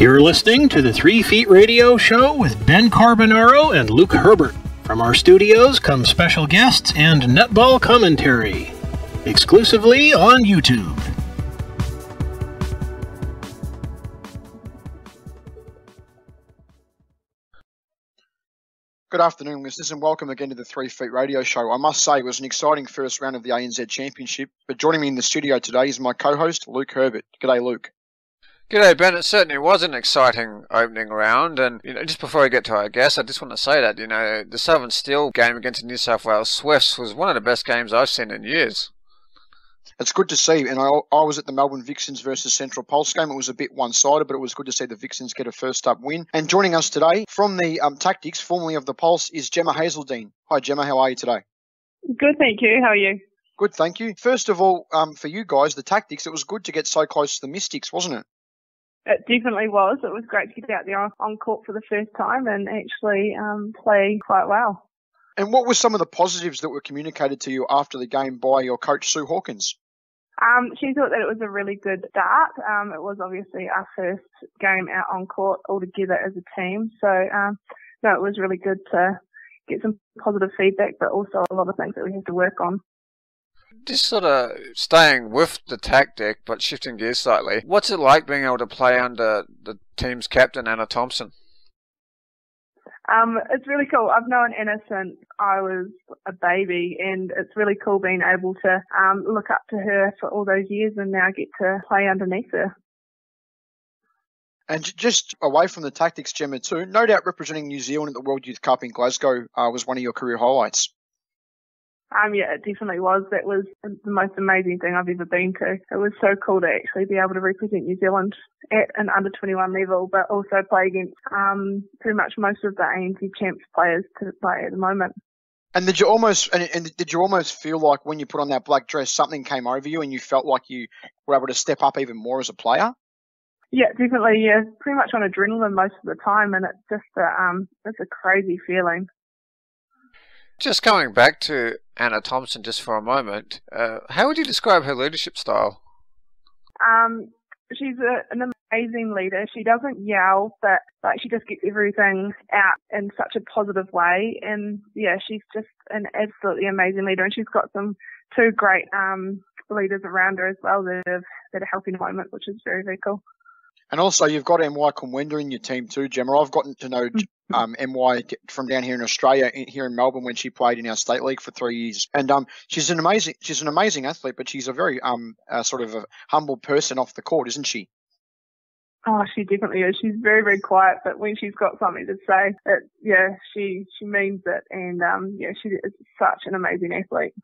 You're listening to the 3 Feet Radio Show with Ben Carbonaro and Luke Herbert. From our studios come special guests and netball commentary, exclusively on YouTube. Good afternoon, listeners, and welcome again to the 3 Feet Radio Show. I must say it was an exciting first round of the ANZ Championship, but joining me in the studio today is my co-host, Luke Herbert. G'day, Luke. G'day, Ben. It certainly was an exciting opening round, and just before I get to our guest, I just want to say that the Southern Steel game against the New South Wales Swifts was one of the best games I've seen in years. It's good to see, and I was at the Melbourne Vixens versus Central Pulse game. It was a bit one-sided, but it was good to see the Vixens get a first-up win. And joining us today from the Tactix, formerly of the Pulse, is Gemma Hazeldine. Hi, Gemma. How are you today? Good, thank you. How are you? Good, thank you. First of all, for you guys, the Tactix, it was good to get so close to the Mystics, wasn't it? It definitely was. It was great to get out there on court for the first time and actually play quite well. And what were some of the positives that were communicated to you after the game by your coach, Sue Hawkins? She thought that it was a really good start. It was obviously our first game out on court all together as a team. So, no, it was really good to get some positive feedback, but also a lot of things that we have to work on. Just sort of staying with the tactic, but shifting gears slightly, what's it like being able to play under the team's captain, Anna Thompson? It's really cool. I've known Anna since I was a baby, and it's really cool being able to look up to her for all those years and now get to play underneath her. And just away from the Tactics, Gemma, too, no doubt representing New Zealand at the World Youth Cup in Glasgow was one of your career highlights. Yeah, it definitely was. That was the most amazing thing I've ever been to. It was so cool to actually be able to represent New Zealand at an under-21 level, but also play against pretty much most of the ANZ Champs players to play at the moment. And did you almost feel like when you put on that black dress, something came over you and you felt like you were able to step up even more as a player? Yeah, definitely. Yeah, pretty much on adrenaline most of the time, and it's just it's a crazy feeling. Just going back to Anna Thompson just for a moment, how would you describe her leadership style? She's an amazing leader. She doesn't yell, but she just gets everything out in such a positive way. And yeah, she's just an absolutely amazing leader. And she's got two great leaders around her as well that are helping at the moment, which is very, very cool. And also, you've got Mwai Kumwenda in your team too, Gemma. I've gotten to know Mwai from down here in Australia, here in Melbourne, when she played in our state league for 3 years. And she's an amazing athlete, but she's a very sort of a humble person off the court, isn't she? Oh, she definitely is. She's very, very quiet, but when she's got something to say, she means it. And she is such an amazing athlete.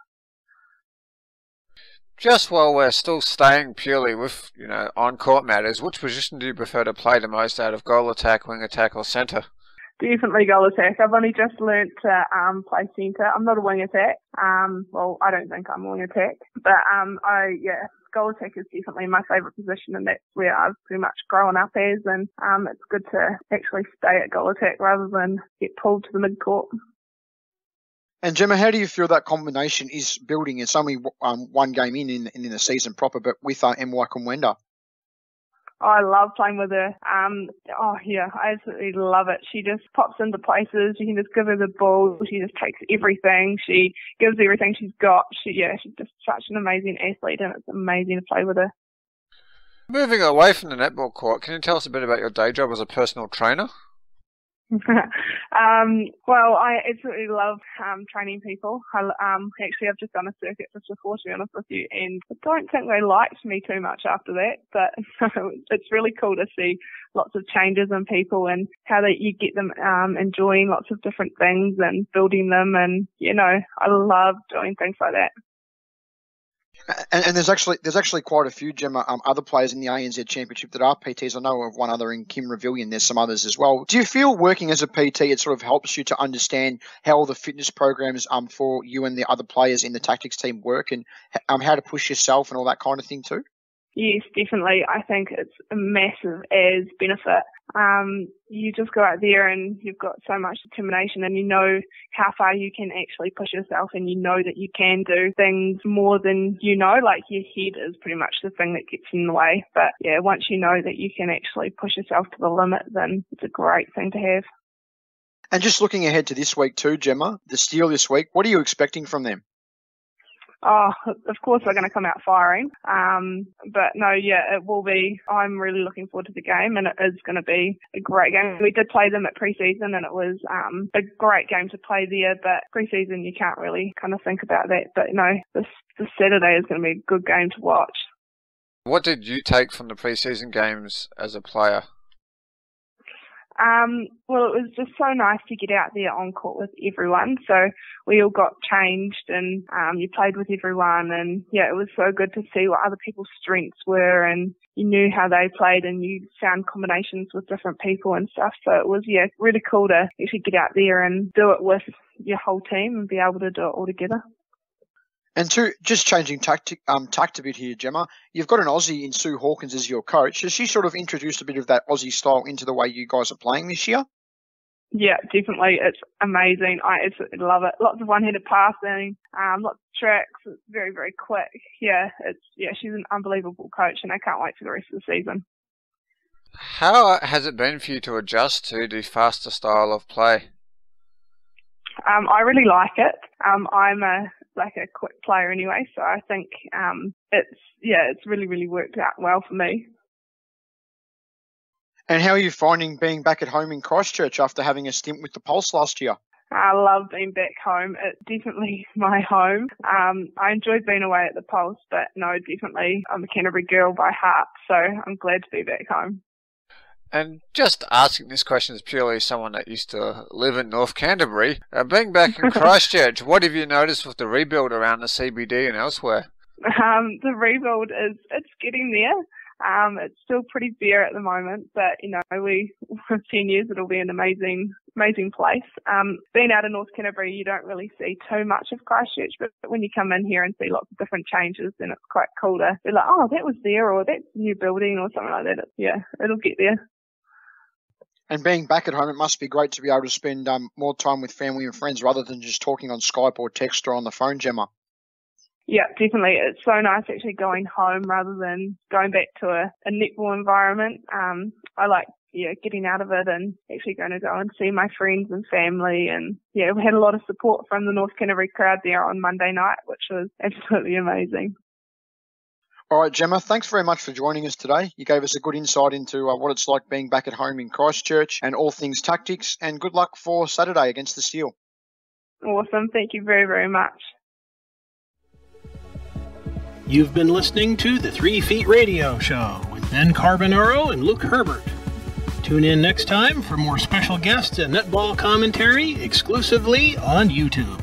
Just while we're still staying purely with, on-court matters, which position do you prefer to play the most out of goal attack, wing attack, or centre? Definitely goal attack. I've only just learnt to play centre. I'm not a wing attack. Well, I don't think I'm a wing attack. But, goal attack is definitely my favourite position, and that's where I've pretty much grown up as. And it's good to actually stay at goal attack rather than get pulled to the mid-court. And Gemma, how do you feel that combination is building? It's only one game in the season proper, but with Mwai Kumwenda. I love playing with her. I absolutely love it. She just pops into places. You can just give her the ball. She just takes everything. She gives everything she's got. She's just such an amazing athlete, and it's amazing to play with her. Moving away from the netball court, can you tell us a bit about your day job as a personal trainer? Well, I absolutely love training people. Actually, I've just done a circuit just before, to be honest with you, and I don't think they liked me too much after that, but it's really cool to see lots of changes in people and how you get them enjoying lots of different things and building them, and I love doing things like that. And there's actually quite a few, Gemma, other players in the ANZ Championship that are PTs. I know of one other in Kim Revillion. There's some others as well. Do you feel working as a PT, it sort of helps you to understand how all the fitness programs for you and the other players in the Tactics team work, and how to push yourself and all that kind of thing too? Yes, definitely. I think it's a massive as benefit. You just go out there and you've got so much determination and you know how far you can actually push yourself and you know that you can do things more than you know. Like your head is pretty much the thing that gets in the way. But yeah, once you know that you can actually push yourself to the limit, then it's a great thing to have. And just looking ahead to this week too, Gemma, the Steel this week, what are you expecting from them? Oh, of course they're going to come out firing. But no, yeah, it will be. I'm really looking forward to the game and it is going to be a great game. We did play them at pre-season and it was a great game to play there, but pre-season you can't really kind of think about that. But no, this Saturday is going to be a good game to watch. What did you take from the pre-season games as a player? Well, it was just so nice to get out there on court with everyone. So we all got changed and you played with everyone and yeah, it was so good to see what other people's strengths were and you knew how they played and you found combinations with different people and stuff. So it was, yeah, really cool to actually get out there and do it with your whole team and be able to do it all together. And just changing tact a bit here, Gemma, you've got an Aussie in Sue Hawkins as your coach. Has she sort of introduced a bit of that Aussie style into the way you guys are playing this year? Yeah, definitely. It's amazing. I absolutely love it. Lots of one-handed passing, lots of tricks. It's very, very quick. Yeah, she's an unbelievable coach and I can't wait for the rest of the season. How has it been for you to adjust to the faster style of play? I really like it. I'm a quick player anyway, so I think it's really worked out well for me. And how are you finding being back at home in Christchurch after having a stint with the Pulse last year? I love being back home. It's definitely my home. I enjoyed being away at the Pulse, but no, definitely I'm a Canterbury girl by heart, so I'm glad to be back home. And just asking this question is purely someone that used to live in North Canterbury. Being back in Christchurch, what have you noticed with the rebuild around the CBD and elsewhere? The rebuild it's getting there. It's still pretty bare at the moment, but for 10 years it'll be an amazing place. Being out of North Canterbury, you don't really see too much of Christchurch, but when you come in here and see lots of different changes, then it's quite cool to be like, oh, that was there, or that's a new building, or something like that. It'll get there. And being back at home, it must be great to be able to spend more time with family and friends rather than just talking on Skype or text or on the phone, Gemma. Yeah, definitely. It's so nice actually going home rather than going back to a netball environment. I like getting out of it and actually going to go and see my friends and family. And yeah, we had a lot of support from the North Canterbury crowd there on Monday night, which was absolutely amazing. All right, Gemma, thanks very much for joining us today. You gave us a good insight into what it's like being back at home in Christchurch and all things Tactix, and good luck for Saturday against the Steel. Awesome. Thank you very, very much. You've been listening to the 3 Feet Radio Show with Ben Carbonaro and Luke Herbert. Tune in next time for more special guests and netball commentary exclusively on YouTube.